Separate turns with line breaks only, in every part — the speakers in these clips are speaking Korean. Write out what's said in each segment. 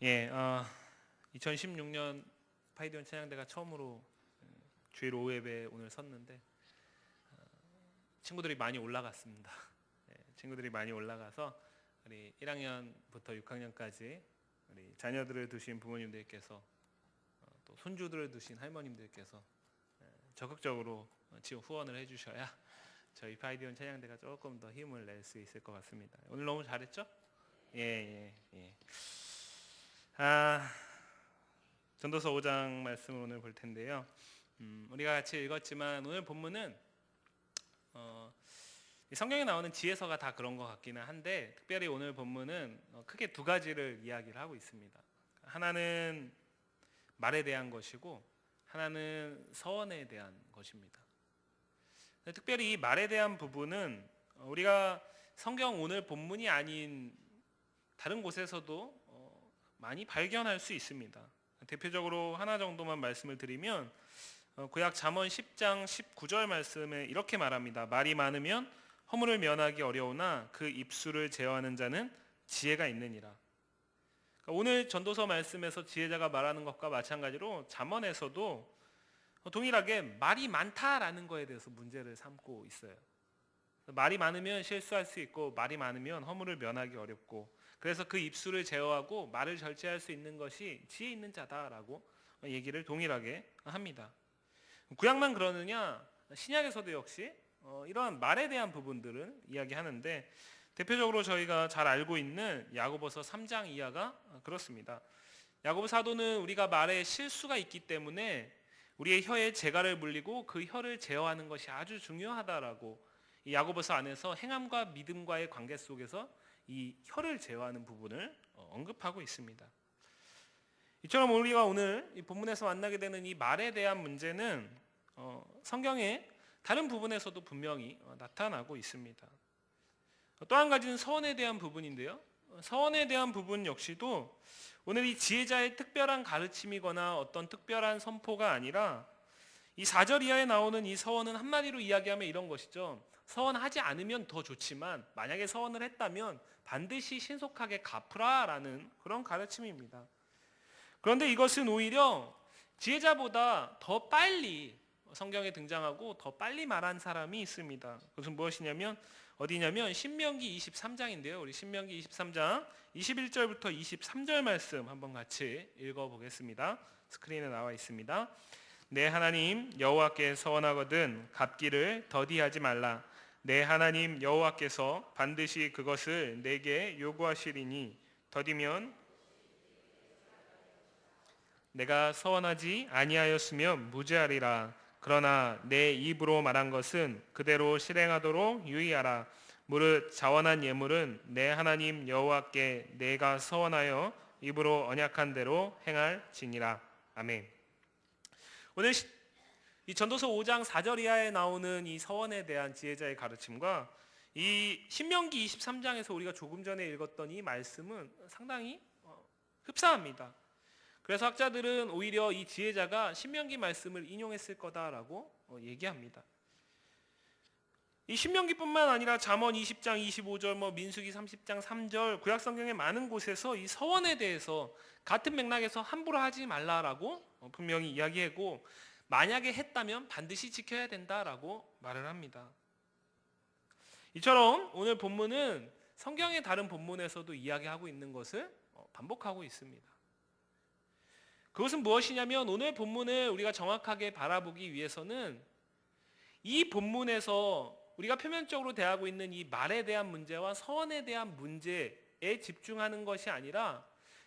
예, 2016년 파이디온 찬양대가 처음으로 주일 오후 예배 오늘 섰는데 친구들이 많이 올라갔습니다. 예, 친구들이 많이 올라가서 우리 1학년부터 6학년까지 우리 자녀들을 두신 부모님들께서 또 손주들을 두신 할머님들께서 적극적으로 지원 후원을 해주셔야 저희 파이디온 찬양대가 조금 더 힘을 낼 수 있을 것 같습니다. 오늘 너무 잘했죠? 예. 전도서 5장 말씀을 오늘 볼 텐데요. 우리가 같이 읽었지만 오늘 본문은 성경에 나오는 지혜서가 다 그런 것 같기는 한데 특별히 오늘 본문은 크게 두 가지를 이야기를 하고 있습니다. 하나는 말에 대한 것이고 하나는 서원에 대한 것입니다. 특별히 이 말에 대한 부분은 우리가 성경 오늘 본문이 아닌 다른 곳에서도 많이 발견할 수 있습니다. 대표적으로 하나 정도만 말씀을 드리면 구약 잠언 10장 19절 말씀에 이렇게 말합니다. 말이 많으면 허물을 면하기 어려우나 그 입술을 제어하는 자는 지혜가 있느니라. 그러니까 오늘 전도서 말씀에서 지혜자가 말하는 것과 마찬가지로 잠언에서도 동일하게 말이 많다라는 거에 대해서 문제를 삼고 있어요. 말이 많으면 실수할 수 있고 말이 많으면 허물을 면하기 어렵고 그래서 그 입술을 제어하고 말을 절제할 수 있는 것이 지혜 있는 자다라고 얘기를 동일하게 합니다. 구약만 그러느냐? 신약에서도 역시 이러한 말에 대한 부분들을 이야기하는데 대표적으로 저희가 잘 알고 있는 야고보서 3장 이하가 그렇습니다. 야고보 사도는 우리가 말에 실수가 있기 때문에 우리의 혀에 재갈을 물리고 그 혀를 제어하는 것이 아주 중요하다라고 이 야고보서 안에서 행함과 믿음과의 관계 속에서 이 혀를 제어하는 부분을 언급하고 있습니다. 이처럼 우리가 오늘 이 본문에서 만나게 되는 이 말에 대한 문제는 성경의 다른 부분에서도 분명히 나타나고 있습니다. 또 한 가지는 서원에 대한 부분인데요. 서원에 대한 부분 역시도 오늘 이 지혜자의 특별한 가르침이거나 어떤 특별한 선포가 아니라 이 4절 이하에 나오는 이 서원은 한마디로 이야기하면 이런 것이죠. 서원하지 않으면 더 좋지만 만약에 서원을 했다면 반드시 신속하게 갚으라라는 그런 가르침입니다. 그런데 이것은 오히려 지혜자보다 더 빨리 성경에 등장하고 더 빨리 말한 사람이 있습니다. 그것은 무엇이냐면 어디냐면 신명기 23장인데요. 우리 신명기 23장 21절부터 23절 말씀 한번 같이 읽어보겠습니다. 스크린에 나와 있습니다. 내 하나님 여호와께 서원하거든 갚기를 더디하지 말라. 내 하나님 여호와께서 반드시 그것을 내게 요구하시리니 더디면 내가 서원하지 아니하였으면 무죄하리라. 그러나 내 입으로 말한 것은 그대로 실행하도록 유의하라. 무릇 자원한 예물은 내 하나님 여호와께 내가 서원하여 입으로 언약한 대로 행할지니라. 아멘. 오늘 이 전도서 5장 4절 이하에 나오는 이 서원에 대한 지혜자의 가르침과 이 신명기 23장에서 우리가 조금 전에 읽었던 이 말씀은 상당히 흡사합니다. 그래서 학자들은 오히려 이 지혜자가 신명기 말씀을 인용했을 거다라고 얘기합니다. 이 신명기뿐만 아니라 잠언 20장 25절, 민수기 30장 3절, 구약 성경의 많은 곳에서 이 서원에 대해서 같은 맥락에서 함부로 하지 말라라고 분명히 이야기하고 만약에 했다면 반드시 지켜야 된다라고 말을 합니다. 이처럼 오늘 본문은 성경의 다른 본문에서도 이야기하고 있는 것을 반복하고 있습니다. 그것은 무엇이냐면 오늘 본문을 우리가 정확하게 바라보기 위해서는 이 본문에서 우리가 표면적으로 대하고 있는 이 말에 대한 문제와 서원에 대한 문제에 집중하는 것이 아니라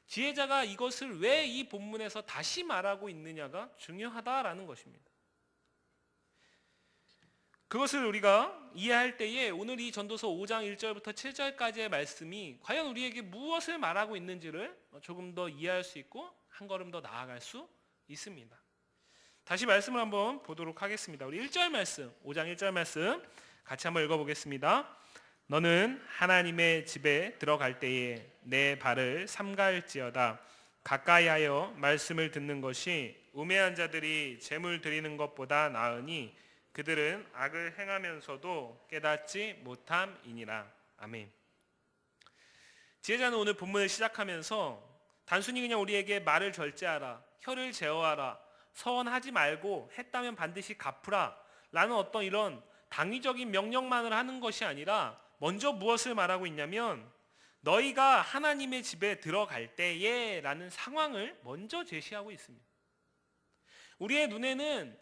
지혜자가 이것을 왜 이 본문에서 다시 말하고 있느냐가 중요하다라는 것입니다. 그것을 우리가 이해할 때에 오늘 이 전도서 5장 1절부터 7절까지의 말씀이 과연 우리에게 무엇을 말하고 있는지를 조금 더 이해할 수 있고 한 걸음 더 나아갈 수 있습니다. 다시 말씀을 한번 보도록 하겠습니다. 우리 1절 말씀, 5장 1절 말씀 같이 한번 읽어보겠습니다. 너는 하나님의 집에 들어갈 때에 내 발을 삼가할지어다. 가까이하여 말씀을 듣는 것이 우매한 자들이 재물 드리는 것보다 나으니 그들은 악을 행하면서도 깨닫지 못함이니라. 아멘. 지혜자는 오늘 본문을 시작하면서 단순히 그냥 우리에게 말을 절제하라, 혀를 제어하라, 서원하지 말고 했다면 반드시 갚으라 라는 어떤 이런 당위적인 명령만을 하는 것이 아니라 먼저 무엇을 말하고 있냐면 너희가 하나님의 집에 들어갈 때에 라는 상황을 먼저 제시하고 있습니다. 우리의 눈에는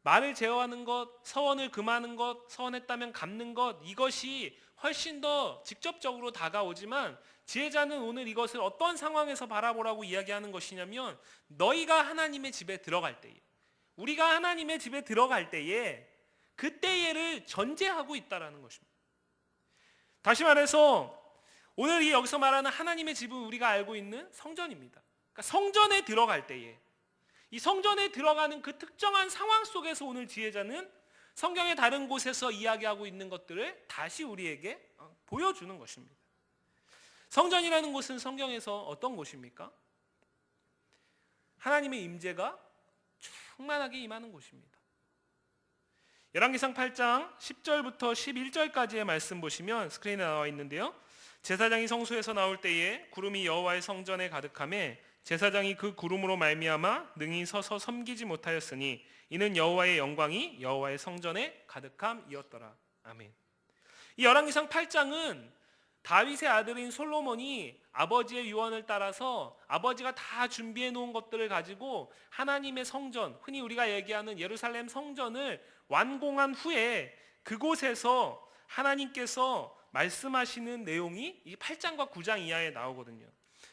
말을 제어하는 것, 서원을 금하는 것, 서원했다면 갚는 것, 이것이 훨씬 더 직접적으로 다가오지만 지혜자는 오늘 이것을 어떤 상황에서 바라보라고 이야기하는 것이냐면 너희가 하나님의 집에 들어갈 때에, 우리가 하나님의 집에 들어갈 때에 그때에를 전제하고 있다라는 것입니다. 다시 말해서 오늘 이 여기서 말하는 하나님의 집은 우리가 알고 있는 성전입니다. 그러니까 성전에 들어갈 때에, 이 성전에 들어가는 그 특정한 상황 속에서 오늘 지혜자는 성경의 다른 곳에서 이야기하고 있는 것들을 다시 우리에게 보여주는 것입니다. 성전이라는 곳은 성경에서 어떤 곳입니까? 하나님의 임재가 충만하게 임하는 곳입니다. 열왕기상 8장 10절부터 11절까지의 말씀 보시면 스크린에 나와 있는데요. 제사장이 성소에서 나올 때에 구름이 여호와의 성전에 가득하매 제사장이 그 구름으로 말미암아 능히 서서 섬기지 못하였으니 이는 여호와의 영광이 여호와의 성전에 가득함이었더라. 아멘. 이 열왕기상 8장은 다윗의 아들인 솔로몬이 아버지의 유언을 따라서 아버지가 다 준비해 놓은 것들을 가지고 하나님의 성전, 흔히 우리가 얘기하는 예루살렘 성전을 완공한 후에 그곳에서 하나님께서 말씀하시는 내용이 이 8장과 9장 이하에 나오거든요.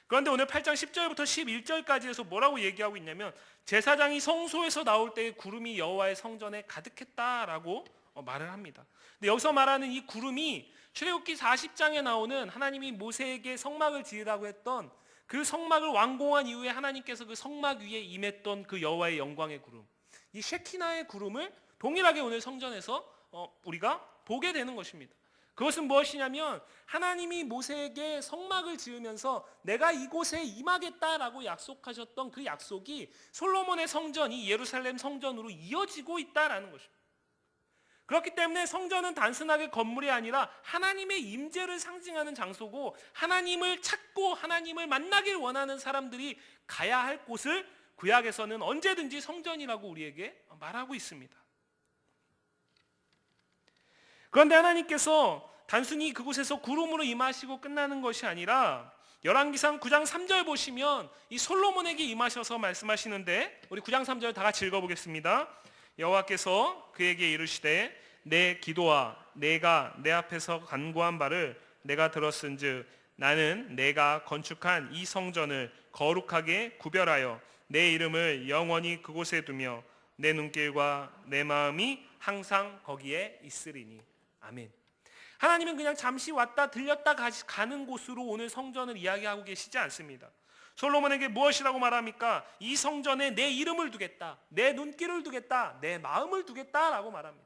그런데 오늘 8장 10절부터 11절까지에서 뭐라고 얘기하고 있냐면 제사장이 성소에서 나올 때에 구름이 여호와의 성전에 가득했다라고 말을 합니다. 근데 여기서 말하는 이 구름이 출애굽기 40장에 나오는 하나님이 모세에게 성막을 지으라고 했던 그 성막을 완공한 이후에 하나님께서 그 성막 위에 임했던 그 여호와의 영광의 구름, 이 쉐키나의 구름을 동일하게 오늘 성전에서 우리가 보게 되는 것입니다. 그것은 무엇이냐면 하나님이 모세에게 성막을 지으면서 내가 이곳에 임하겠다라고 약속하셨던 그 약속이 솔로몬의 성전, 이 예루살렘 성전으로 이어지고 있다라는 것입니다. 그렇기 때문에 성전은 단순하게 건물이 아니라 하나님의 임재를 상징하는 장소고 하나님을 찾고 하나님을 만나길 원하는 사람들이 가야 할 곳을 구약에서는 언제든지 성전이라고 우리에게 말하고 있습니다. 그런데 하나님께서 단순히 그곳에서 구름으로 임하시고 끝나는 것이 아니라 열왕기상 9장 3절 보시면 이 솔로몬에게 임하셔서 말씀하시는데 우리 9장 3절 다 같이 읽어보겠습니다. 여호와께서 그에게 이르시되 내 기도와 내가 내 앞에서 간구한 바를 내가 들었은즉 나는 내가 건축한 이 성전을 거룩하게 구별하여 내 이름을 영원히 그곳에 두며 내 눈길과 내 마음이 항상 거기에 있으리니. 아멘. 하나님은 그냥 잠시 왔다 들렸다 가는 곳으로 오늘 성전을 이야기하고 계시지 않습니다. 솔로몬에게 무엇이라고 말합니까? 이 성전에 내 이름을 두겠다, 내 눈길을 두겠다, 내 마음을 두겠다라고 말합니다.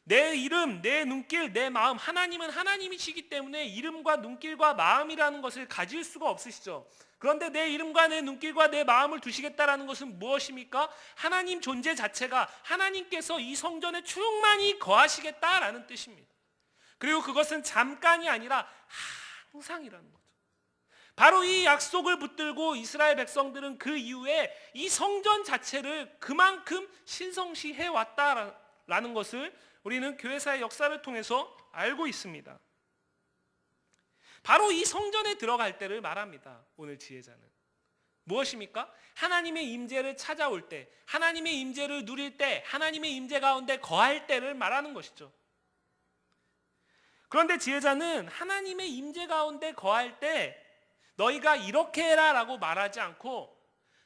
내 이름, 내 눈길, 내 마음, 하나님은 하나님이시기 때문에 이름과 눈길과 마음이라는 것을 가질 수가 없으시죠. 그런데 내 이름과 내 눈길과 내 마음을 두시겠다라는 것은 무엇입니까? 하나님 존재 자체가 하나님께서 이 성전에 충만히 거하시겠다라는 뜻입니다. 그리고 그것은 잠깐이 아니라 항상이라는 거죠. 바로 이 약속을 붙들고 이스라엘 백성들은 그 이후에 이 성전 자체를 그만큼 신성시해 왔다라는 것을 우리는 교회사의 역사를 통해서 알고 있습니다. 바로 이 성전에 들어갈 때를 말합니다. 오늘 지혜자는 무엇입니까? 하나님의 임재를 찾아올 때, 하나님의 임재를 누릴 때, 하나님의 임재 가운데 거할 때를 말하는 것이죠. 그런데 지혜자는 하나님의 임재 가운데 거할 때 너희가 이렇게 해라 라고 말하지 않고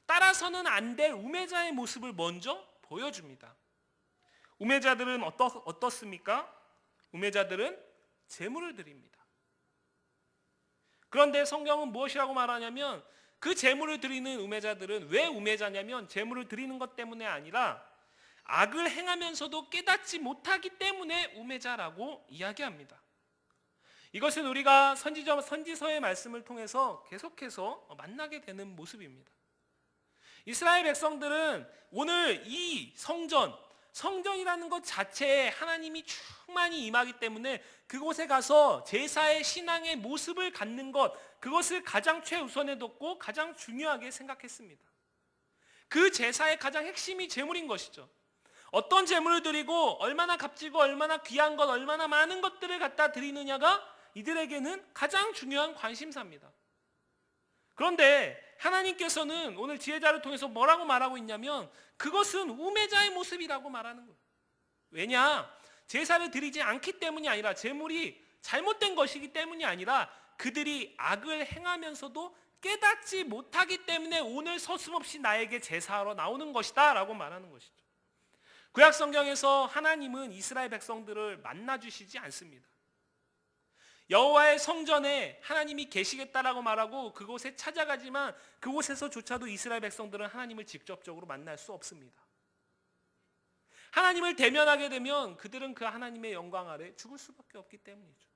따라서는 안 될 우매자의 모습을 먼저 보여줍니다. 우매자들은 어떻습니까? 우매자들은 제물을 드립니다. 그런데 성경은 무엇이라고 말하냐면 그 제물을 드리는 우매자들은 왜 우매자냐면 제물을 드리는 것 때문에 아니라 악을 행하면서도 깨닫지 못하기 때문에 우매자라고 이야기합니다. 이것은 우리가 선지서의 말씀을 통해서 계속해서 만나게 되는 모습입니다. 이스라엘 백성들은 오늘 이 성전이라는 것 자체에 하나님이 충만히 임하기 때문에 그곳에 가서 제사의 신앙의 모습을 갖는 것, 그것을 가장 최우선에 뒀고 가장 중요하게 생각했습니다. 그 제사의 가장 핵심이 제물인 것이죠. 어떤 제물을 드리고 얼마나 값지고 얼마나 귀한 것, 얼마나 많은 것들을 갖다 드리느냐가 이들에게는 가장 중요한 관심사입니다. 그런데 하나님께서는 오늘 지혜자를 통해서 뭐라고 말하고 있냐면 그것은 우매자의 모습이라고 말하는 거예요. 왜냐? 제사를 드리지 않기 때문이 아니라 제물이 잘못된 것이기 때문이 아니라 그들이 악을 행하면서도 깨닫지 못하기 때문에 오늘 서슴없이 나에게 제사하러 나오는 것이다 라고 말하는 것이죠. 구약 성경에서 하나님은 이스라엘 백성들을 만나주시지 않습니다. 여호와의 성전에 하나님이 계시겠다라고 말하고 그곳에 찾아가지만 그곳에서조차도 이스라엘 백성들은 하나님을 직접적으로 만날 수 없습니다. 하나님을 대면하게 되면 그들은 그 하나님의 영광 아래 죽을 수밖에 없기 때문이죠.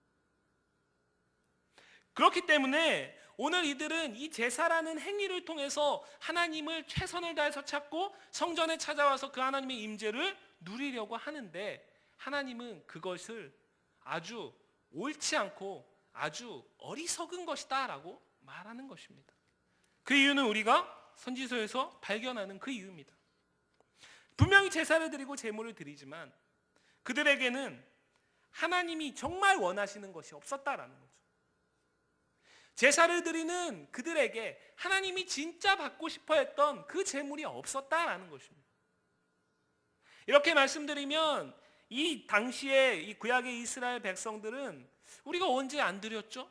그렇기 때문에 오늘 이들은 이 제사라는 행위를 통해서 하나님을 최선을 다해서 찾고 성전에 찾아와서 그 하나님의 임재를 누리려고 하는데 하나님은 그것을 아주 옳지 않고 아주 어리석은 것이다 라고 말하는 것입니다. 그 이유는 우리가 선지서에서 발견하는 그 이유입니다. 분명히 제사를 드리고 제물을 드리지만 그들에게는 하나님이 정말 원하시는 것이 없었다라는 거죠. 제사를 드리는 그들에게 하나님이 진짜 받고 싶어 했던 그 제물이 없었다라는 것입니다. 이렇게 말씀드리면 이 당시에 이 구약의 이스라엘 백성들은 우리가 언제 안 드렸죠?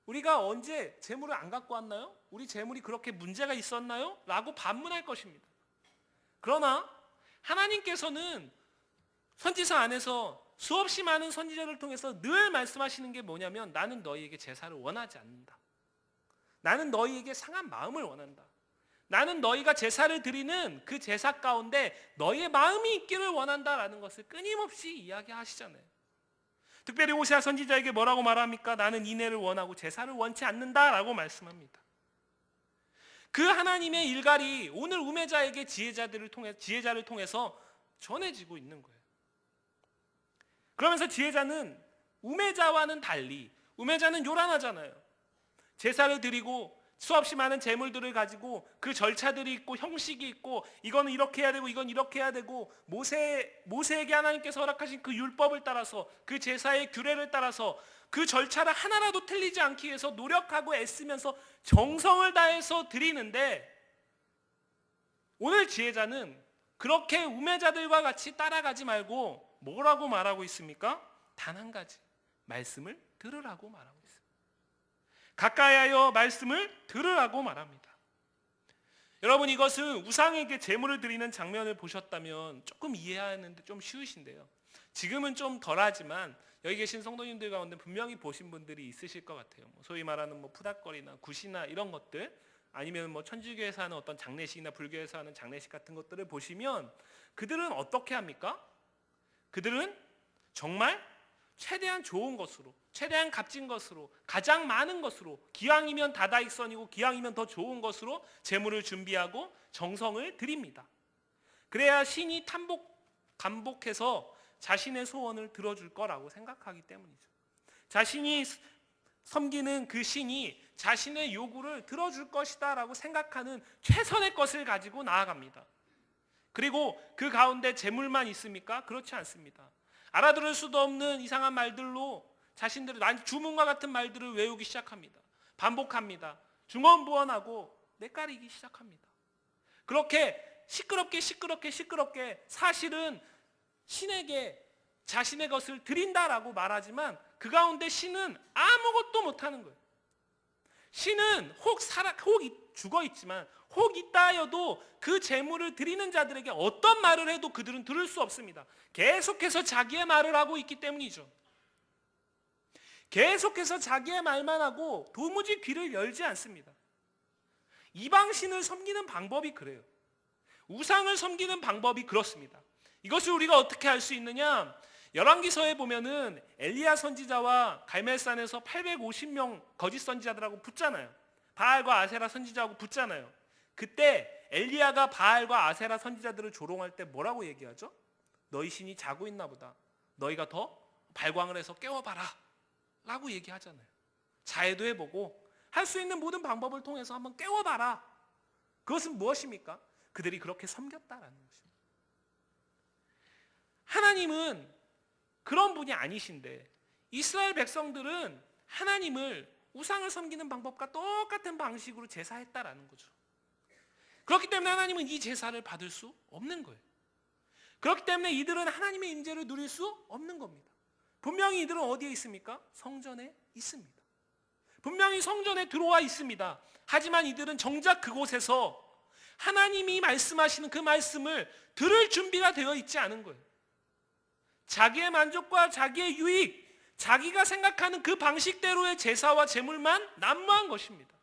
우리가 언제 제물을 안 갖고 왔나요? 우리 제물이 그렇게 문제가 있었나요? 라고 반문할 것입니다. 그러나 하나님께서는 선지서 안에서 수없이 많은 선지자를 통해서 늘 말씀하시는 게 뭐냐면 나는 너희에게 제사를 원하지 않는다. 나는 너희에게 상한 마음을 원한다. 나는 너희가 제사를 드리는 그 제사 가운데 너희의 마음이 있기를 원한다라는 것을 끊임없이 이야기하시잖아요. 특별히 호세아 선지자에게 뭐라고 말합니까? 나는 인애를 원하고 제사를 원치 않는다라고 말씀합니다. 그 하나님의 일갈이 오늘 우매자에게 지혜자를 통해서 전해지고 있는 거예요. 그러면서 지혜자는 우매자와는 달리 우매자는 요란하잖아요. 제사를 드리고 수없이 많은 제물들을 가지고 그 절차들이 있고 형식이 있고 이거는 이렇게 해야 되고 이건 이렇게 해야 되고 모세에게 하나님께서 허락하신 그 율법을 따라서 그 제사의 규례를 따라서 그 절차를 하나라도 틀리지 않기 위해서 노력하고 애쓰면서 정성을 다해서 드리는데 오늘 지혜자는 그렇게 우매자들과 같이 따라가지 말고 뭐라고 말하고 있습니까? 단 한 가지 말씀을 들으라고 말하고 있습니다. 가까이하여 말씀을 들으라고 말합니다. 여러분 이것은 우상에게 제물을 드리는 장면을 보셨다면 조금 이해하는데 좀 쉬우신데요. 지금은 좀 덜하지만 여기 계신 성도님들 가운데 분명히 보신 분들이 있으실 것 같아요. 소위 말하는 푸닥거리나 굿이나 이런 것들 아니면 천주교에서 하는 어떤 장례식이나 불교에서 하는 장례식 같은 것들을 보시면 그들은 어떻게 합니까? 그들은 정말 최대한 좋은 것으로 최대한 값진 것으로 가장 많은 것으로 기왕이면 다다익선이고 기왕이면 더 좋은 것으로 제물을 준비하고 정성을 드립니다. 그래야 신이 감복해서 자신의 소원을 들어줄 거라고 생각하기 때문이죠. 자신이 섬기는 그 신이 자신의 요구를 들어줄 것이다 라고 생각하는 최선의 것을 가지고 나아갑니다. 그리고 그 가운데 제물만 있습니까? 그렇지 않습니다. 알아들을 수도 없는 이상한 말들로 자신들의 주문과 같은 말들을 외우기 시작합니다. 반복합니다. 중언부언하고 낯가리기 시작합니다. 그렇게 시끄럽게 사실은 신에게 자신의 것을 드린다라고 말하지만 그 가운데 신은 아무것도 못하는 거예요. 신은 혹 죽어 있지만 혹 있다 하여도 그 제물을 드리는 자들에게 어떤 말을 해도 그들은 들을 수 없습니다. 계속해서 자기의 말을 하고 있기 때문이죠. 계속해서 자기의 말만 하고 도무지 귀를 열지 않습니다. 이방신을 섬기는 방법이 그래요. 우상을 섬기는 방법이 그렇습니다. 이것을 우리가 어떻게 알 수 있느냐? 열왕기서에 보면은 엘리야 선지자와 갈멜산에서 850명 거짓 선지자들하고 붙잖아요. 바알과 아세라 선지자하고 붙잖아요. 그때 엘리야가 바알과 아세라 선지자들을 조롱할 때 뭐라고 얘기하죠? 너희 신이 자고 있나 보다. 너희가 더 발광을 해서 깨워봐라 라고 얘기하잖아요. 자해도 해보고 할 수 있는 모든 방법을 통해서 한번 깨워봐라. 그것은 무엇입니까? 그들이 그렇게 섬겼다라는 것입니다. 하나님은 그런 분이 아니신데 이스라엘 백성들은 하나님을 우상을 섬기는 방법과 똑같은 방식으로 제사했다라는 거죠. 그렇기 때문에 하나님은 이 제사를 받을 수 없는 거예요. 그렇기 때문에 이들은 하나님의 임재를 누릴 수 없는 겁니다. 분명히 이들은 어디에 있습니까? 성전에 있습니다. 분명히 성전에 들어와 있습니다. 하지만 이들은 정작 그곳에서 하나님이 말씀하시는 그 말씀을 들을 준비가 되어 있지 않은 거예요. 자기의 만족과 자기의 유익, 자기가 생각하는 그 방식대로의 제사와 제물만 난무한 것입니다.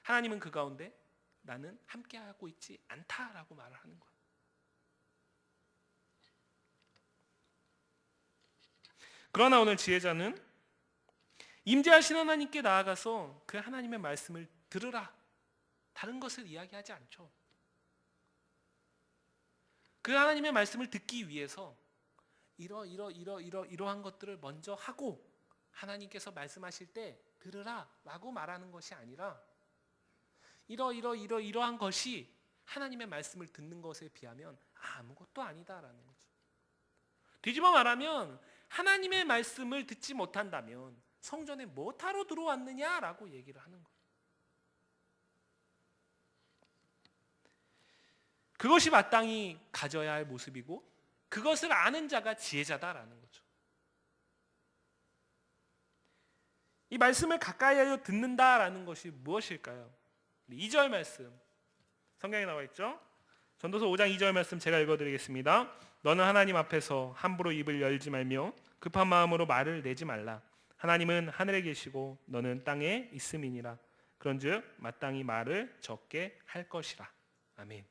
하나님은 그 가운데 나는 함께하고 있지 않다라고 말을 하는 거예요. 그러나 오늘 지혜자는 임재하신 하나님께 나아가서 그 하나님의 말씀을 들으라. 다른 것을 이야기하지 않죠. 그 하나님의 말씀을 듣기 위해서 이러한 것들을 먼저 하고 하나님께서 말씀하실 때 들으라 라고 말하는 것이 아니라 이러한 것이 하나님의 말씀을 듣는 것에 비하면 아무것도 아니다라는 거죠. 뒤집어 말하면 하나님의 말씀을 듣지 못한다면 성전에 뭐하러 들어왔느냐라고 얘기를 하는 거예요. 그것이 마땅히 가져야 할 모습이고 그것을 아는 자가 지혜자다라는 거죠. 이 말씀을 가까이 하여 듣는다라는 것이 무엇일까요? 2절 말씀 성경에 나와 있죠. 전도서 5장 2절 말씀 제가 읽어드리겠습니다. 너는 하나님 앞에서 함부로 입을 열지 말며 급한 마음으로 말을 내지 말라. 하나님은 하늘에 계시고 너는 땅에 있음이니라. 그런즉 마땅히 말을 적게 할 것이라. 아멘.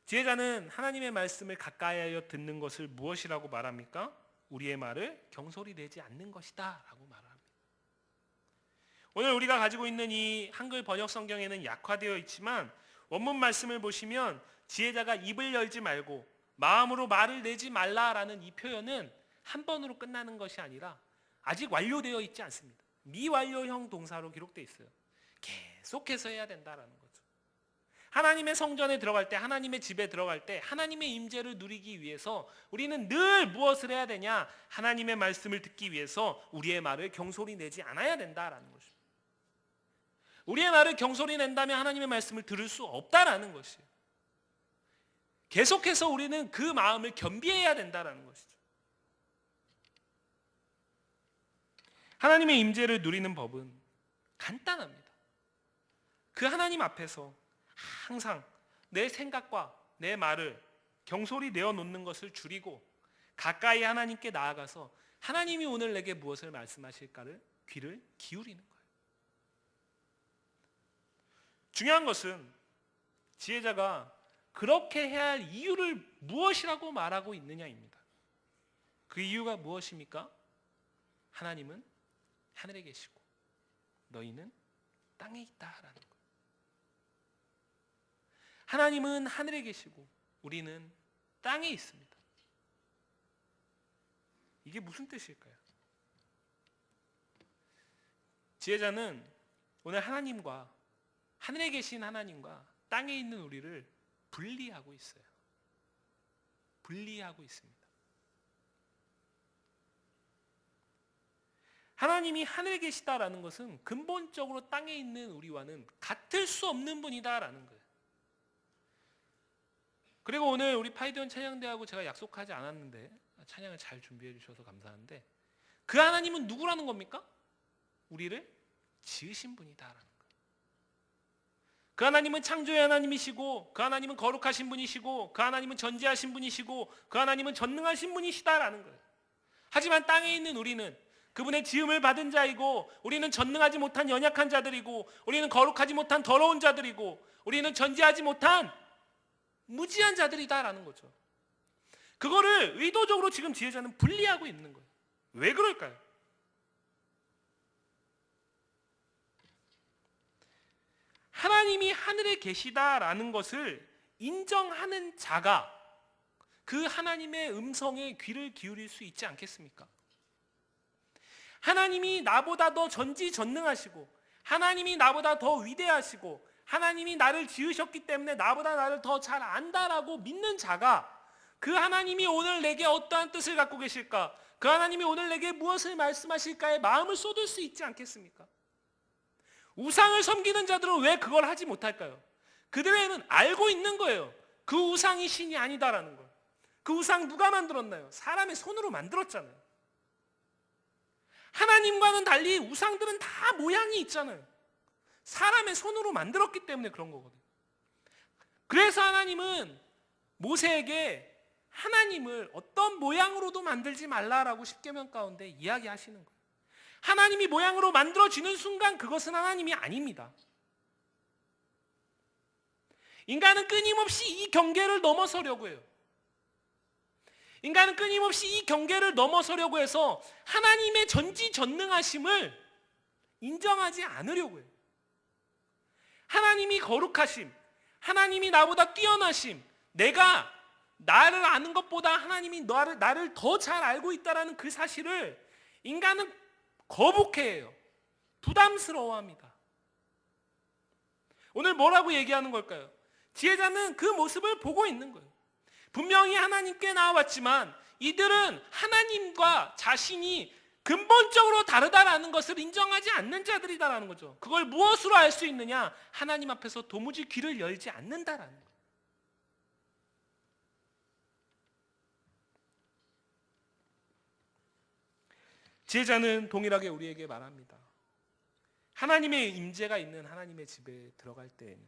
지혜자는 하나님의 말씀을 가까이 하여 듣는 것을 무엇이라고 말합니까? 우리의 말을 경솔히 내지 않는 것이다 라고 말합니다. 오늘 우리가 가지고 있는 이 한글 번역 성경에는 약화되어 있지만 원문 말씀을 보시면 지혜자가 입을 열지 말고 마음으로 말을 내지 말라라는 이 표현은 한 번으로 끝나는 것이 아니라 아직 완료되어 있지 않습니다. 미완료형 동사로 기록되어 있어요. 계속해서 해야 된다라는 거죠. 하나님의 성전에 들어갈 때, 하나님의 집에 들어갈 때 하나님의 임재를 누리기 위해서 우리는 늘 무엇을 해야 되냐? 하나님의 말씀을 듣기 위해서 우리의 말을 경솔히 내지 않아야 된다라는 것입니다. 우리의 말을 경솔히 낸다면 하나님의 말씀을 들을 수 없다라는 것이에요. 계속해서 우리는 그 마음을 겸비해야 된다라는 것이죠. 하나님의 임재를 누리는 법은 간단합니다. 그 하나님 앞에서 항상 내 생각과 내 말을 경솔히 내어놓는 것을 줄이고 가까이 하나님께 나아가서 하나님이 오늘 내게 무엇을 말씀하실까를 귀를 기울이는 거예요. 중요한 것은 지혜자가 그렇게 해야 할 이유를 무엇이라고 말하고 있느냐입니다. 그 이유가 무엇입니까? 하나님은 하늘에 계시고 너희는 땅에 있다라는 거예요. 하나님은 하늘에 계시고 우리는 땅에 있습니다. 이게 무슨 뜻일까요? 지혜자는 오늘 하나님과 하늘에 계신 하나님과 땅에 있는 우리를 분리하고 있어요. 분리하고 있습니다. 하나님이 하늘에 계시다라는 것은 근본적으로 땅에 있는 우리와는 같을 수 없는 분이다라는 거예요. 그리고 오늘 우리 파이드원 찬양대하고 제가 약속하지 않았는데 찬양을 잘 준비해 주셔서 감사한데 그 하나님은 누구라는 겁니까? 우리를 지으신 분이다라는 거예요. 그 하나님은 창조의 하나님이시고 그 하나님은 거룩하신 분이시고 그 하나님은 전지하신 분이시고 그 하나님은 전능하신 분이시다라는 거예요. 하지만 땅에 있는 우리는 그분의 지음을 받은 자이고 우리는 전능하지 못한 연약한 자들이고 우리는 거룩하지 못한 더러운 자들이고 우리는 전지하지 못한 무지한 자들이다라는 거죠. 그거를 의도적으로 지금 지혜자는 분리하고 있는 거예요. 왜 그럴까요? 하나님이 하늘에 계시다라는 것을 인정하는 자가 그 하나님의 음성에 귀를 기울일 수 있지 않겠습니까? 하나님이 나보다 더 전지전능하시고 하나님이 나보다 더 위대하시고 하나님이 나를 지으셨기 때문에 나보다 나를 더 잘 안다라고 믿는 자가 그 하나님이 오늘 내게 어떠한 뜻을 갖고 계실까? 그 하나님이 오늘 내게 무엇을 말씀하실까에 마음을 쏟을 수 있지 않겠습니까? 우상을 섬기는 자들은 왜 그걸 하지 못할까요? 그들에는 알고 있는 거예요. 그 우상이 신이 아니다라는 걸. 그 우상 누가 만들었나요? 사람의 손으로 만들었잖아요. 하나님과는 달리 우상들은 다 모양이 있잖아요. 사람의 손으로 만들었기 때문에 그런 거거든요. 그래서 하나님은 모세에게 하나님을 어떤 모양으로도 만들지 말라라고 십계명 가운데 이야기하시는 거예요. 하나님이 모양으로 만들어지는 순간 그것은 하나님이 아닙니다. 인간은 끊임없이 이 경계를 넘어서려고 해요. 인간은 끊임없이 이 경계를 넘어서려고 해서 하나님의 전지전능하심을 인정하지 않으려고 해요. 하나님이 거룩하심, 하나님이 나보다 뛰어나심, 내가 나를 아는 것보다 하나님이 나를 더 잘 알고 있다는 그 사실을 인간은 거북해해요. 부담스러워합니다. 오늘 뭐라고 얘기하는 걸까요? 지혜자는 그 모습을 보고 있는 거예요. 분명히 하나님께 나와왔지만 이들은 하나님과 자신이 근본적으로 다르다라는 것을 인정하지 않는 자들이다라는 거죠. 그걸 무엇으로 알 수 있느냐? 하나님 앞에서 도무지 귀를 열지 않는다라는 거예요. 지혜자는 동일하게 우리에게 말합니다. 하나님의 임재가 있는 하나님의 집에 들어갈 때에는,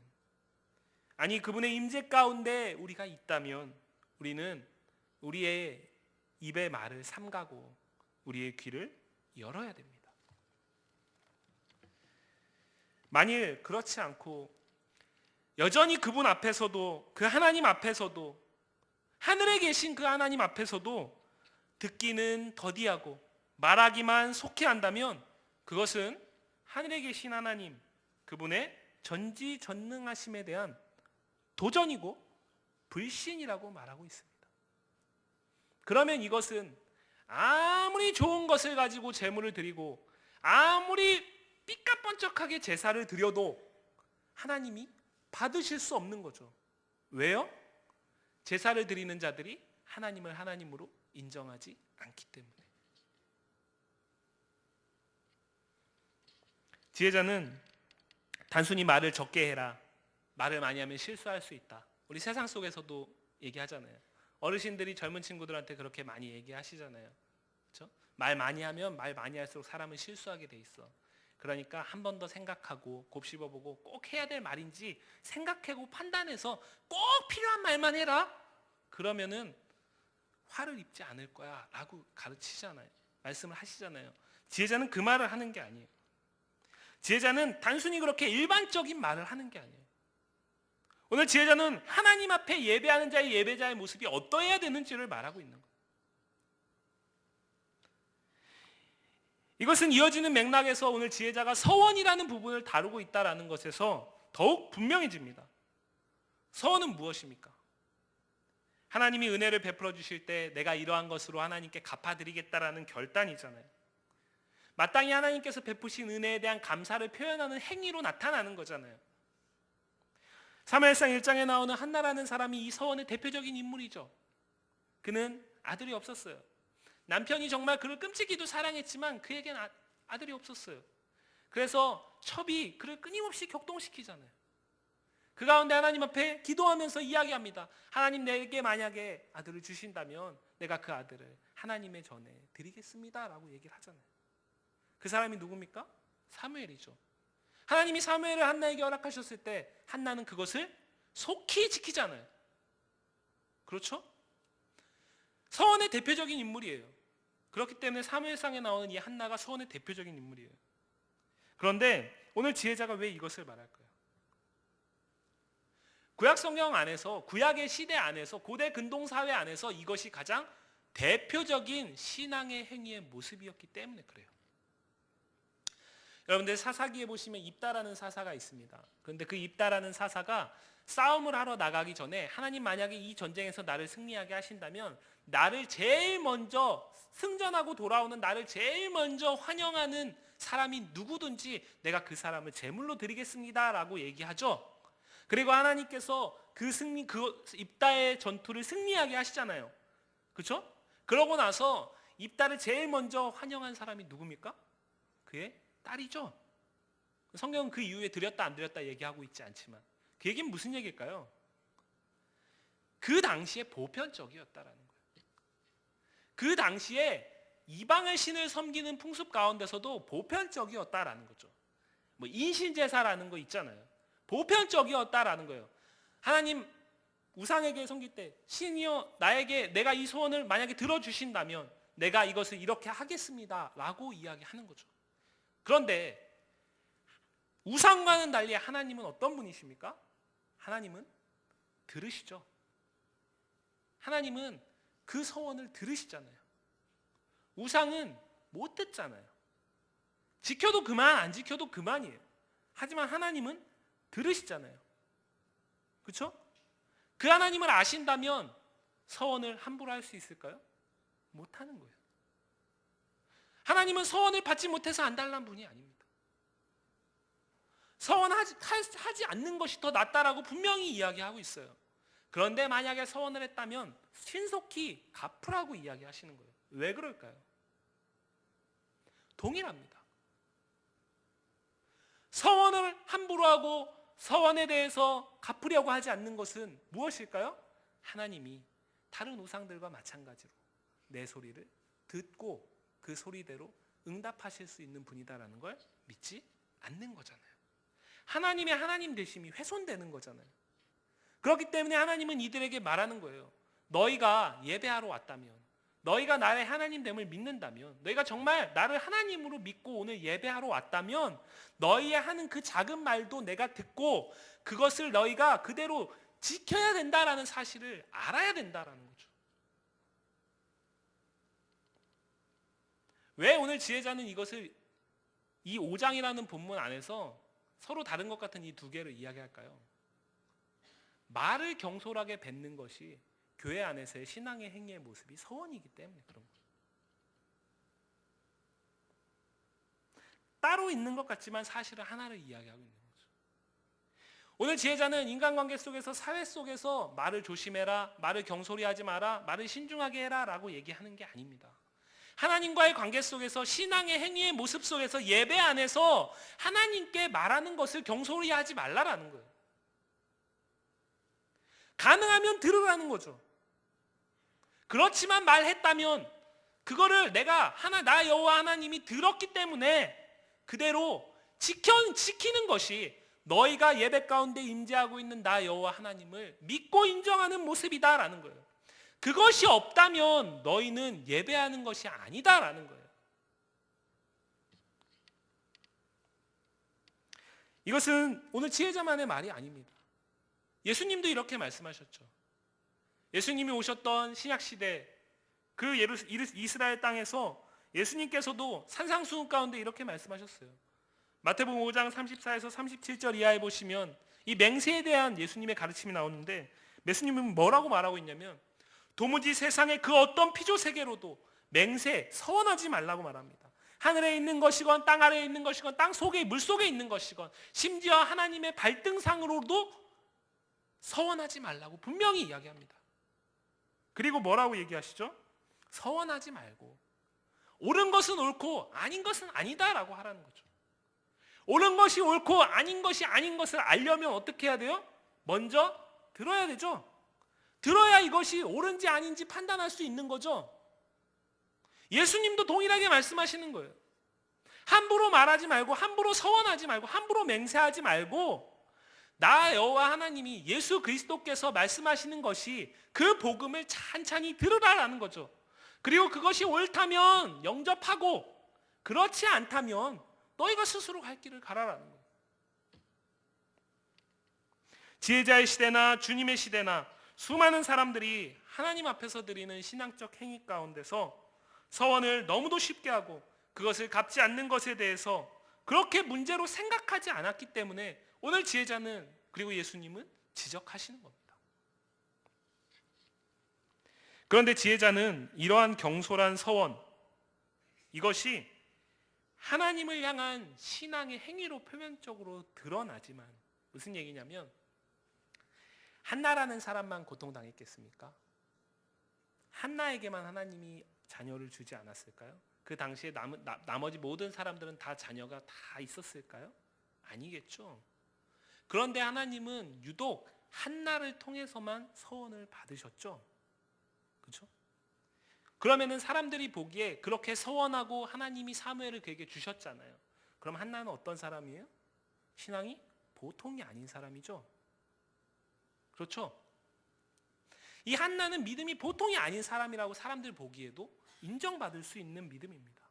아니 그분의 임재 가운데 우리가 있다면 우리는 우리의 입의 말을 삼가고 우리의 귀를 열어야 됩니다. 만일 그렇지 않고 여전히 그분 앞에서도, 그 하나님 앞에서도, 하늘에 계신 그 하나님 앞에서도 듣기는 더디하고 말하기만 속히한다면 그것은 하늘에 계신 하나님, 그분의 전지전능하심에 대한 도전이고 불신이라고 말하고 있습니다. 그러면 이것은 아무리 좋은 것을 가지고 제물을 드리고 아무리 삐까뻔쩍하게 제사를 드려도 하나님이 받으실 수 없는 거죠. 왜요? 제사를 드리는 자들이 하나님을 하나님으로 인정하지 않기 때문에. 지혜자는 단순히 말을 적게 해라, 말을 많이 하면 실수할 수 있다. 우리 세상 속에서도 얘기하잖아요. 어르신들이 젊은 친구들한테 그렇게 많이 얘기하시잖아요. 그렇죠? 말 많이 하면 말 많이 할수록 사람은 실수하게 돼 있어. 그러니까 한 번 더 생각하고 곱씹어보고 꼭 해야 될 말인지 생각하고 판단해서 꼭 필요한 말만 해라. 그러면은 화를 입지 않을 거야 라고 가르치잖아요. 말씀을 하시잖아요. 지혜자는 그 말을 하는 게 아니에요. 지혜자는 단순히 그렇게 일반적인 말을 하는 게 아니에요. 오늘 지혜자는 하나님 앞에 예배하는 자의 예배자의 모습이 어떠해야 되는지를 말하고 있는 거예요. 이것은 이어지는 맥락에서 오늘 지혜자가 서원이라는 부분을 다루고 있다는 것에서 더욱 분명해집니다. 서원은 무엇입니까? 하나님이 은혜를 베풀어 주실 때 내가 이러한 것으로 하나님께 갚아드리겠다라는 결단이잖아요. 마땅히 하나님께서 베푸신 은혜에 대한 감사를 표현하는 행위로 나타나는 거잖아요. 사무엘상 1장에 나오는 한나라는 사람이 이 서원의 대표적인 인물이죠. 그는 아들이 없었어요. 남편이 정말 그를 끔찍이도 사랑했지만 그에겐 아들이 없었어요. 그래서 첩이 그를 끊임없이 격동시키잖아요. 그 가운데 하나님 앞에 기도하면서 이야기합니다. 하나님, 내게 만약에 아들을 주신다면 내가 그 아들을 하나님의 전에 드리겠습니다 라고 얘기를 하잖아요. 그 사람이 누굽니까? 사무엘이죠. 하나님이 사무엘을 한나에게 허락하셨을 때 한나는 그것을 속히 지키잖아요. 그렇죠? 서원의 대표적인 인물이에요. 그렇기 때문에 사무엘상에 나오는 이 한나가 서원의 대표적인 인물이에요. 그런데 오늘 지혜자가 왜 이것을 말할까요? 구약 성경 안에서, 구약의 시대 안에서, 고대 근동 사회 안에서 이것이 가장 대표적인 신앙의 행위의 모습이었기 때문에 그래요. 여러분들 사사기에 보시면 입다라는 사사가 있습니다. 그런데 그 입다라는 사사가 싸움을 하러 나가기 전에 하나님 만약에 이 전쟁에서 나를 승리하게 하신다면 나를 제일 먼저 승전하고 돌아오는 나를 제일 먼저 환영하는 사람이 누구든지 내가 그 사람을 제물로 드리겠습니다라고 얘기하죠. 그리고 하나님께서 그 입다의 전투를 승리하게 하시잖아요. 그렇죠? 그러고 나서 입다를 제일 먼저 환영한 사람이 누굽니까? 그의 딸이죠. 성경은 그 이후에 드렸다 안 드렸다 얘기하고 있지 않지만 그 얘기는 무슨 얘기일까요? 그 당시에 보편적이었다라는 거예요. 그 당시에 이방의 신을 섬기는 풍습 가운데서도 보편적이었다라는 거죠. 뭐 인신제사라는 거 있잖아요. 보편적이었다라는 거예요. 하나님 우상에게 섬길 때 신이여 나에게 내가 이 소원을 만약에 들어주신다면 내가 이것을 이렇게 하겠습니다 라고 이야기하는 거죠. 그런데 우상과는 달리 하나님은 어떤 분이십니까? 하나님은 들으시죠. 하나님은 그 소원을 들으시잖아요. 우상은 못 듣잖아요. 지켜도 그만 안 지켜도 그만이에요. 하지만 하나님은 들으시잖아요. 그렇죠? 그 하나님을 아신다면 서원을 함부로 할 수 있을까요? 못하는 거예요. 하나님은 서원을 받지 못해서 안 달란 분이 아닙니다. 서원하지 않는 것이 더 낫다라고 분명히 이야기하고 있어요. 그런데 만약에 서원을 했다면 신속히 갚으라고 이야기하시는 거예요. 왜 그럴까요? 동일합니다. 서원을 함부로 하고 서원에 대해서 갚으려고 하지 않는 것은 무엇일까요? 하나님이 다른 우상들과 마찬가지로 내 소리를 듣고 그 소리대로 응답하실 수 있는 분이다라는 걸 믿지 않는 거잖아요. 하나님의 하나님 되심이 훼손되는 거잖아요. 그렇기 때문에 하나님은 이들에게 말하는 거예요. 너희가 예배하러 왔다면, 너희가 나의 하나님됨을 믿는다면, 너희가 정말 나를 하나님으로 믿고 오늘 예배하러 왔다면 너희의 하는 그 작은 말도 내가 듣고 그것을 너희가 그대로 지켜야 된다라는 사실을 알아야 된다라는 거죠. 왜 오늘 지혜자는 이것을 이 5장이라는 본문 안에서 서로 다른 것 같은 이 두 개를 이야기할까요? 말을 경솔하게 뱉는 것이 교회 안에서의 신앙의 행위의 모습이 서원이기 때문에 그런 거예요. 따로 있는 것 같지만 사실은 하나를 이야기하고 있는 거죠. 오늘 지혜자는 인간관계 속에서 사회 속에서 말을 조심해라, 말을 경솔히 하지 마라, 말을 신중하게 해라 라고 얘기하는 게 아닙니다. 하나님과의 관계 속에서 신앙의 행위의 모습 속에서 예배 안에서 하나님께 말하는 것을 경솔히 하지 말라라는 거예요. 가능하면 들으라는 거죠. 그렇지만 말했다면 그거를 내가 나 여호와 하나님이 들었기 때문에 그대로 지키는 것이 너희가 예배 가운데 임재하고 있는 나 여호와 하나님을 믿고 인정하는 모습이다라는 거예요. 그것이 없다면 너희는 예배하는 것이 아니다라는 거예요. 이것은 오늘 지혜자만의 말이 아닙니다. 예수님도 이렇게 말씀하셨죠. 예수님이 오셨던 신약시대 그 이스라엘 땅에서 예수님께서도 산상수훈 가운데 이렇게 말씀하셨어요. 마태복음 5장 34에서 37절 이하에 보시면 이 맹세에 대한 예수님의 가르침이 나오는데 예수님은 뭐라고 말하고 있냐면 도무지 세상의 그 어떤 피조세계로도 맹세, 서원하지 말라고 말합니다. 하늘에 있는 것이건 땅 아래에 있는 것이건 땅 속에 물속에 있는 것이건 심지어 하나님의 발등상으로도 서원하지 말라고 분명히 이야기합니다. 그리고 뭐라고 얘기하시죠? 서원하지 말고 옳은 것은 옳고 아닌 것은 아니다라고 하라는 거죠. 옳은 것이 옳고 아닌 것이 아닌 것을 알려면 어떻게 해야 돼요? 먼저 들어야 되죠. 들어야 이것이 옳은지 아닌지 판단할 수 있는 거죠. 예수님도 동일하게 말씀하시는 거예요. 함부로 말하지 말고 함부로 서원하지 말고 함부로 맹세하지 말고 나 여호와 하나님이 예수 그리스도께서 말씀하시는 것이 그 복음을 찬찬히 들으라라는 거죠. 그리고 그것이 옳다면 영접하고 그렇지 않다면 너희가 스스로 갈 길을 가라라는 거예요. 지혜자의 시대나 주님의 시대나 수많은 사람들이 하나님 앞에서 드리는 신앙적 행위 가운데서 서원을 너무도 쉽게 하고 그것을 갚지 않는 것에 대해서 그렇게 문제로 생각하지 않았기 때문에 오늘 지혜자는 그리고 예수님은 지적하시는 겁니다. 그런데 지혜자는 이러한 경솔한 서원, 이것이 하나님을 향한 신앙의 행위로 표면적으로 드러나지만 무슨 얘기냐면 한나라는 사람만 고통당했겠습니까? 한나에게만 하나님이 자녀를 주지 않았을까요? 그 당시에 나머지 모든 사람들은 다 자녀가 다 있었을까요? 아니겠죠. 그런데 하나님은 유독 한나를 통해서만 서원을 받으셨죠. 그렇죠? 그러면은 사람들이 보기에 그렇게 서원하고 하나님이 사무엘을 그에게 주셨잖아요. 그럼 한나는 어떤 사람이에요? 신앙이 보통이 아닌 사람이죠. 그렇죠? 이 한나는 믿음이 보통이 아닌 사람이라고 사람들 보기에도 인정받을 수 있는 믿음입니다.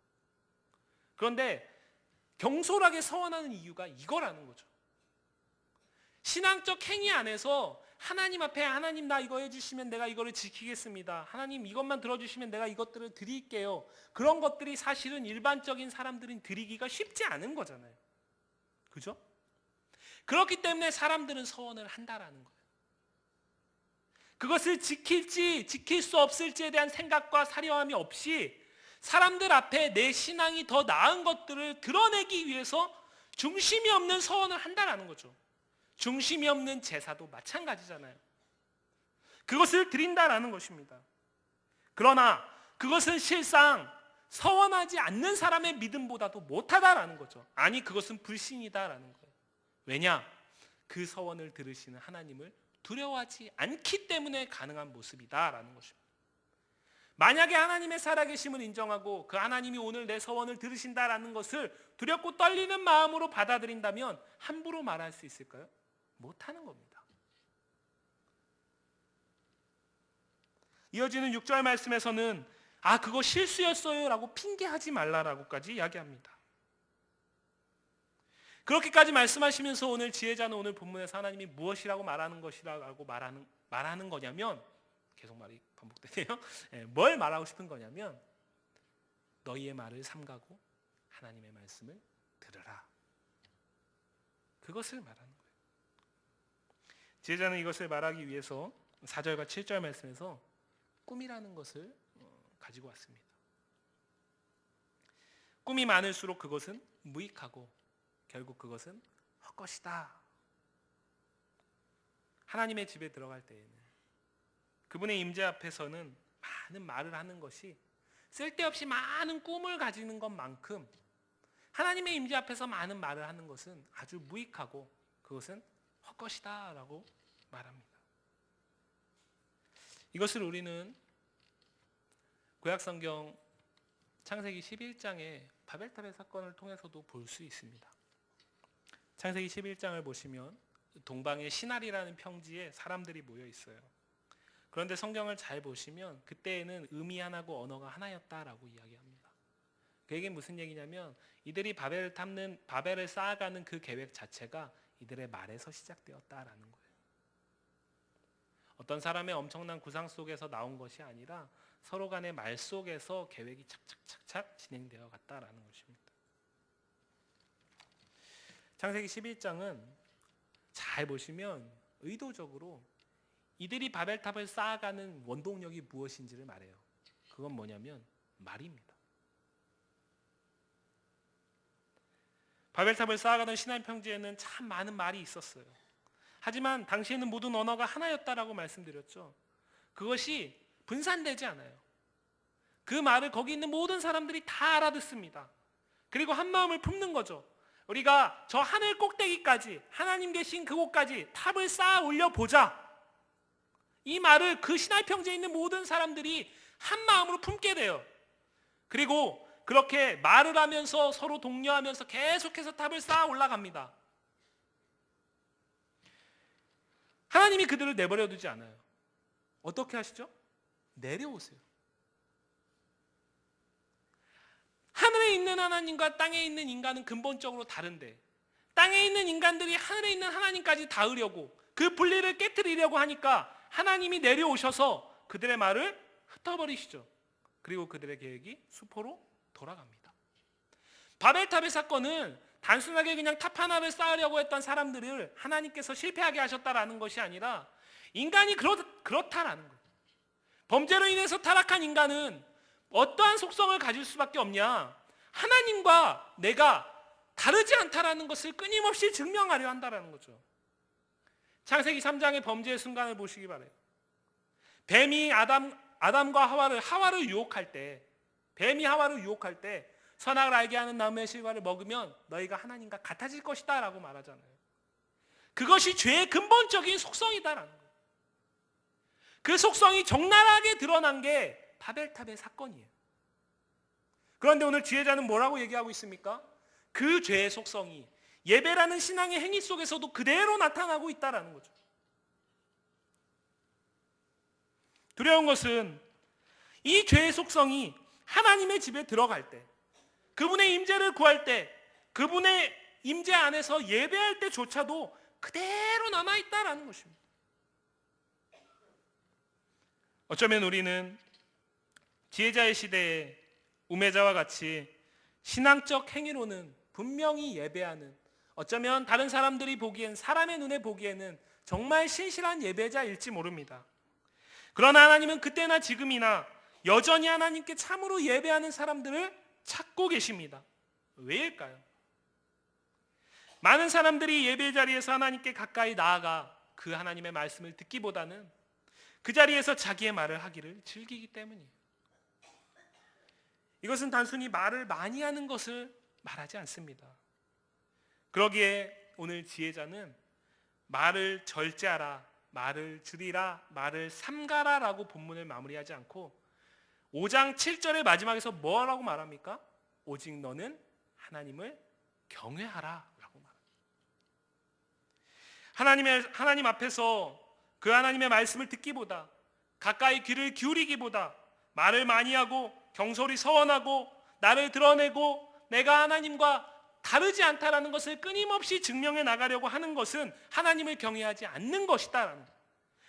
그런데 경솔하게 서원하는 이유가 이거라는 거죠. 신앙적 행위 안에서 하나님 앞에 하나님 나 이거 해주시면 내가 이거를 지키겠습니다. 하나님 이것만 들어주시면 내가 이것들을 드릴게요. 그런 것들이 사실은 일반적인 사람들은 드리기가 쉽지 않은 거잖아요. 그죠? 그렇기 때문에 사람들은 서원을 한다라는 거예요. 그것을 지킬지 지킬 수 없을지에 대한 생각과 사려함이 없이 사람들 앞에 내 신앙이 더 나은 것들을 드러내기 위해서 중심이 없는 서원을 한다라는 거죠. 중심이 없는 제사도 마찬가지잖아요. 그것을 드린다라는 것입니다. 그러나 그것은 실상 서원하지 않는 사람의 믿음보다도 못하다라는 거죠. 아니 그것은 불신이다라는 거예요. 왜냐? 그 서원을 들으시는 하나님을 두려워하지 않기 때문에 가능한 모습이다라는 것입니다. 만약에 하나님의 살아계심을 인정하고 그 하나님이 오늘 내 서원을 들으신다라는 것을 두렵고 떨리는 마음으로 받아들인다면 함부로 말할 수 있을까요? 못하는 겁니다. 이어지는 6절 말씀에서는 그거 실수였어요 라고 핑계하지 말라라고까지 이야기합니다. 그렇게까지 말씀하시면서 오늘 지혜자는 오늘 본문에서 하나님이 무엇이라고 말하는 것이라고 말하는 거냐면 계속 말이 반복되네요. 뭘 말하고 싶은 거냐면 너희의 말을 삼가고 하나님의 말씀을 들으라. 그것을 말하는 거예요. 지혜자는 이것을 말하기 위해서 4절과 7절 말씀에서 꿈이라는 것을 가지고 왔습니다. 꿈이 많을수록 그것은 무익하고 결국 그것은 헛것이다. 하나님의 집에 들어갈 때에는 그분의 임재 앞에서는 많은 말을 하는 것이 쓸데없이 많은 꿈을 가지는 것만큼 하나님의 임재 앞에서 많은 말을 하는 것은 아주 무익하고 그것은 헛것이다 라고 말합니다. 이것을 우리는 구약성경 창세기 11장의 바벨탑의 사건을 통해서도 볼 수 있습니다. 창세기 11장을 보시면 동방의 시날이라는 평지에 사람들이 모여 있어요. 그런데 성경을 잘 보시면 그때에는 음이 하나고 언어가 하나였다라고 이야기합니다. 그게 무슨 얘기냐면 이들이 바벨을 쌓아가는 그 계획 자체가 이들의 말에서 시작되었다라는 거예요. 어떤 사람의 엄청난 구상 속에서 나온 것이 아니라 서로 간의 말 속에서 계획이 착착착착 진행되어 갔다라는 것입니다. 창세기 11장은 잘 보시면 의도적으로 이들이 바벨탑을 쌓아가는 원동력이 무엇인지를 말해요. 그건 뭐냐면 말입니다. 바벨탑을 쌓아가던 시나이 평지에는 참 많은 말이 있었어요. 하지만 당시에는 모든 언어가 하나였다라고 말씀드렸죠. 그것이 분산되지 않아요. 그 말을 거기 있는 모든 사람들이 다 알아듣습니다. 그리고 한 마음을 품는 거죠. 우리가 저 하늘 꼭대기까지 하나님 계신 그곳까지 탑을 쌓아 올려보자. 이 말을 그 시나이 평지에 있는 모든 사람들이 한 마음으로 품게 돼요. 그리고 그렇게 말을 하면서 서로 독려하면서 계속해서 탑을 쌓아 올라갑니다. 하나님이 그들을 내버려 두지 않아요. 어떻게 하시죠? 내려오세요. 하늘에 있는 하나님과 땅에 있는 인간은 근본적으로 다른데 땅에 있는 인간들이 하늘에 있는 하나님까지 닿으려고 그 분리를 깨트리려고 하니까 하나님이 내려오셔서 그들의 말을 흩어버리시죠. 그리고 그들의 계획이 수포로 돌아갑니다. 바벨탑의 사건은 단순하게 그냥 탑 하나를 쌓으려고 했던 사람들을 하나님께서 실패하게 하셨다라는 것이 아니라 인간이 그렇다라는 거예요. 범죄로 인해서 타락한 인간은 어떠한 속성을 가질 수밖에 없냐? 하나님과 내가 다르지 않다라는 것을 끊임없이 증명하려 한다라는 거죠. 창세기 3장의 범죄의 순간을 보시기 바라요. 뱀이 아담과 하와를 유혹할 때, 뱀이 하와를 유혹할 때 선악을 알게 하는 나무의 실과를 먹으면 너희가 하나님과 같아질 것이다 라고 말하잖아요. 그것이 죄의 근본적인 속성이다라는 거예요. 그 속성이 적나라하게 드러난 게 바벨탑의 사건이에요. 그런데 오늘 지혜자는 뭐라고 얘기하고 있습니까? 그 죄의 속성이 예배라는 신앙의 행위 속에서도 그대로 나타나고 있다라는 거죠. 두려운 것은 이 죄의 속성이 하나님의 집에 들어갈 때, 그분의 임재를 구할 때, 그분의 임재 안에서 예배할 때조차도 그대로 남아있다라는 것입니다. 어쩌면 우리는 지혜자의 시대에 우매자와 같이 신앙적 행위로는 분명히 예배하는, 어쩌면 다른 사람들이 보기엔, 사람의 눈에 보기에는 정말 신실한 예배자일지 모릅니다. 그러나 하나님은 그때나 지금이나 여전히 하나님께 참으로 예배하는 사람들을 찾고 계십니다. 왜일까요? 많은 사람들이 예배 자리에서 하나님께 가까이 나아가 그 하나님의 말씀을 듣기보다는 그 자리에서 자기의 말을 하기를 즐기기 때문이에요. 이것은 단순히 말을 많이 하는 것을 말하지 않습니다. 그러기에 오늘 지혜자는 말을 절제하라, 말을 줄이라, 말을 삼가라 라고 본문을 마무리하지 않고 5장 7절의 마지막에서 뭐라고 말합니까? 오직 너는 하나님을 경외하라 라고 말합니다. 하나님 앞에서 그 하나님의 말씀을 듣기보다, 가까이 귀를 기울이기보다 말을 많이 하고 경솔히 서원하고 나를 드러내고 내가 하나님과 다르지 않다라는 것을 끊임없이 증명해 나가려고 하는 것은 하나님을 경외하지 않는 것이다.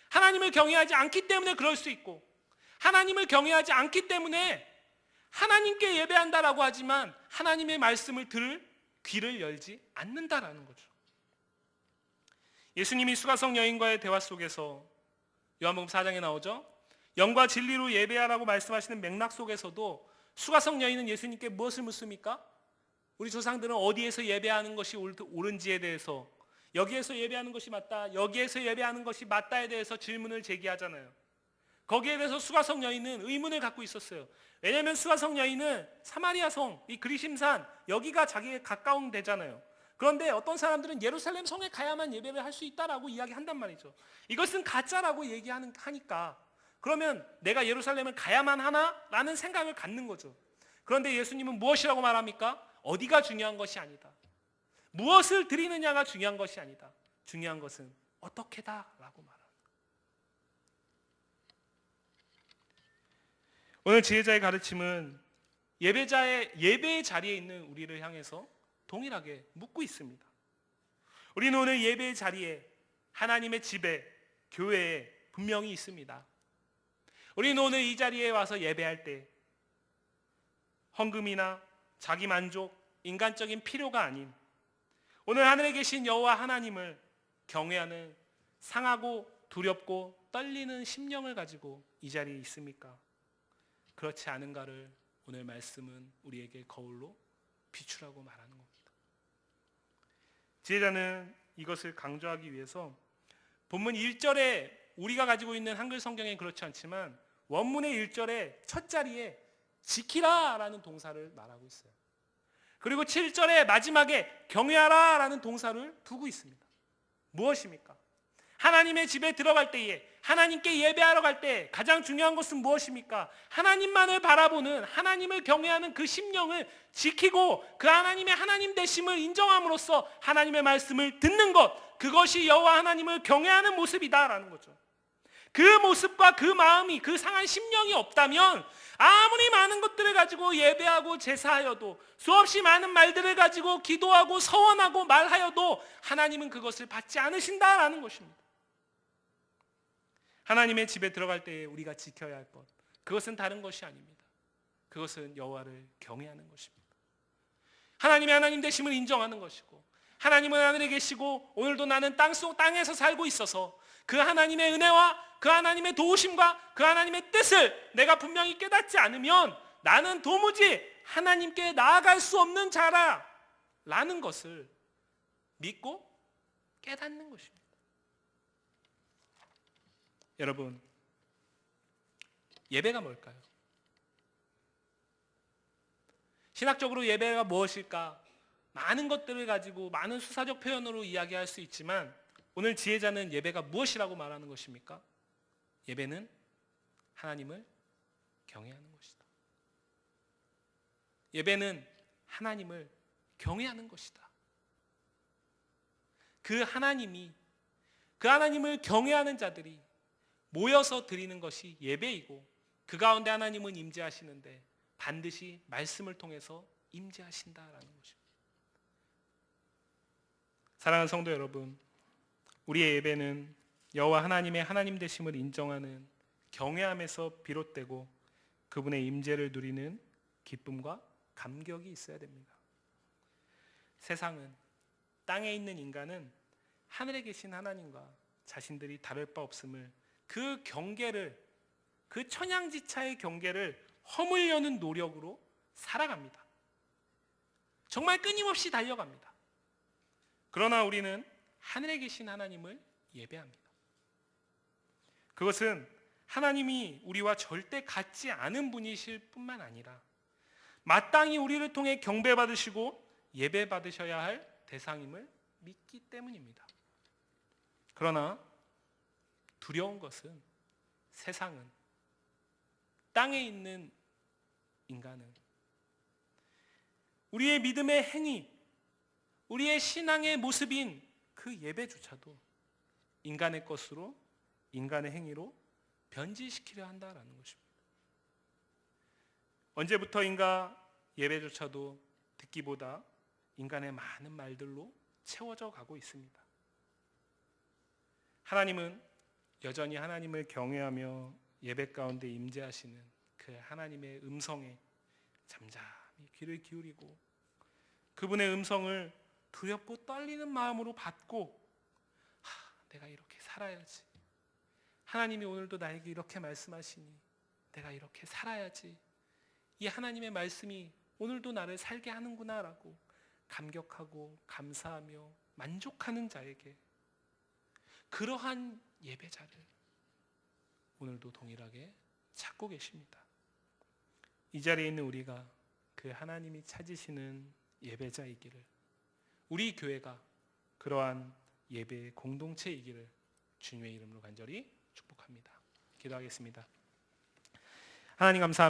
하나님을 경외하지 않기 때문에 그럴 수 있고, 하나님을 경외하지 않기 때문에 하나님께 예배한다라고 하지만 하나님의 말씀을 들을 귀를 열지 않는다라는 거죠. 예수님이 수가성 여인과의 대화 속에서 요한복음 4장에 나오죠. 영과 진리로 예배하라고 말씀하시는 맥락 속에서도 수가성 여인은 예수님께 무엇을 묻습니까? 우리 조상들은 어디에서 예배하는 것이 옳은지에 대해서, 여기에서 예배하는 것이 맞다, 여기에서 예배하는 것이 맞다에 대해서 질문을 제기하잖아요. 거기에 대해서 수가성 여인은 의문을 갖고 있었어요. 왜냐하면 수가성 여인은 사마리아 성, 이 그리심산, 여기가 자기에 가까운 데잖아요. 그런데 어떤 사람들은 예루살렘 성에 가야만 예배를 할 수 있다라고 이야기한단 말이죠. 이것은 가짜라고 얘기하니까 그러면 내가 예루살렘을 가야만 하나? 라는 생각을 갖는 거죠. 그런데 예수님은 무엇이라고 말합니까? 어디가 중요한 것이 아니다. 무엇을 드리느냐가 중요한 것이 아니다. 중요한 것은 어떻게다 라고 말합니다. 오늘 지혜자의 가르침은 예배의 자리에 있는 우리를 향해서 동일하게 묻고 있습니다. 우리는 오늘 예배의 자리에, 하나님의 집에, 교회에 분명히 있습니다. 우리는 오늘 이 자리에 와서 예배할 때 헌금이나 자기 만족, 인간적인 필요가 아닌 오늘 하늘에 계신 여호와 하나님을 경외하는 상하고 두렵고 떨리는 심령을 가지고 이 자리에 있습니까? 그렇지 않은가를 오늘 말씀은 우리에게 거울로 비추라고 말하는 겁니다. 지혜자는 이것을 강조하기 위해서 본문 1절에 우리가 가지고 있는 한글 성경에 그렇지 않지만 원문의 1절에 첫 자리에 지키라 라는 동사를 말하고 있어요. 그리고 7절의 마지막에 경외하라 라는 동사를 두고 있습니다. 무엇입니까? 하나님의 집에 들어갈 때에, 하나님께 예배하러 갈 때 가장 중요한 것은 무엇입니까? 하나님만을 바라보는, 하나님을 경외하는 그 심령을 지키고 그 하나님의 하나님 되심을 인정함으로써 하나님의 말씀을 듣는 것, 그것이 여호와 하나님을 경외하는 모습이다라는 거죠. 그 모습과 그 마음이, 그 상한 심령이 없다면 아무리 많은 것들을 가지고 예배하고 제사하여도, 수없이 많은 말들을 가지고 기도하고 서원하고 말하여도 하나님은 그것을 받지 않으신다라는 것입니다. 하나님의 집에 들어갈 때에 우리가 지켜야 할 것, 그것은 다른 것이 아닙니다. 그것은 여호와를 경외하는 것입니다. 하나님의 하나님 되심을 인정하는 것이고, 하나님은 하늘에 계시고 오늘도 나는 땅에서 살고 있어서 그 하나님의 은혜와 그 하나님의 도우심과 그 하나님의 뜻을 내가 분명히 깨닫지 않으면 나는 도무지 하나님께 나아갈 수 없는 자라 라는 것을 믿고 깨닫는 것입니다. 여러분, 예배가 뭘까요? 신학적으로 예배가 무엇일까? 많은 것들을 가지고 많은 수사적 표현으로 이야기할 수 있지만 오늘 지혜자는 예배가 무엇이라고 말하는 것입니까? 예배는 하나님을 경외하는 것이다. 예배는 하나님을 경외하는 것이다. 그 하나님을 경외하는 자들이 모여서 드리는 것이 예배이고, 그 가운데 하나님은 임재하시는데 반드시 말씀을 통해서 임재하신다라는 것입니다. 사랑하는 성도 여러분, 우리의 예배는 여호와 하나님의 하나님 되심을 인정하는 경외함에서 비롯되고 그분의 임재를 누리는 기쁨과 감격이 있어야 됩니다. 세상은, 땅에 있는 인간은 하늘에 계신 하나님과 자신들이 다를 바 없음을, 그 경계를, 그 천양지차의 경계를 허물려는 노력으로 살아갑니다. 정말 끊임없이 달려갑니다. 그러나 우리는 하늘에 계신 하나님을 예배합니다. 그것은 하나님이 우리와 절대 같지 않은 분이실 뿐만 아니라 마땅히 우리를 통해 경배받으시고 예배받으셔야 할 대상임을 믿기 때문입니다. 그러나 두려운 것은, 세상은, 땅에 있는 인간은 우리의 믿음의 행위, 우리의 신앙의 모습인 그 예배조차도 인간의 것으로, 인간의 행위로 변질시키려 한다라는 것입니다. 언제부터인가 예배조차도 듣기보다 인간의 많은 말들로 채워져 가고 있습니다. 하나님은 여전히 하나님을 경외하며 예배 가운데 임재하시는 그 하나님의 음성에 잠잠히 귀를 기울이고 그분의 음성을 두렵고 떨리는 마음으로 받고, 내가 이렇게 살아야지, 하나님이 오늘도 나에게 이렇게 말씀하시니 내가 이렇게 살아야지, 이 하나님의 말씀이 오늘도 나를 살게 하는구나 라고 감격하고 감사하며 만족하는 자에게, 그러한 예배자를 오늘도 동일하게 찾고 계십니다. 이 자리에 있는 우리가 그 하나님이 찾으시는 예배자이기를, 우리 교회가 그러한 예배의 공동체이기를 주님의 이름으로 간절히 축복합니다. 기도하겠습니다. 하나님 감사합니다.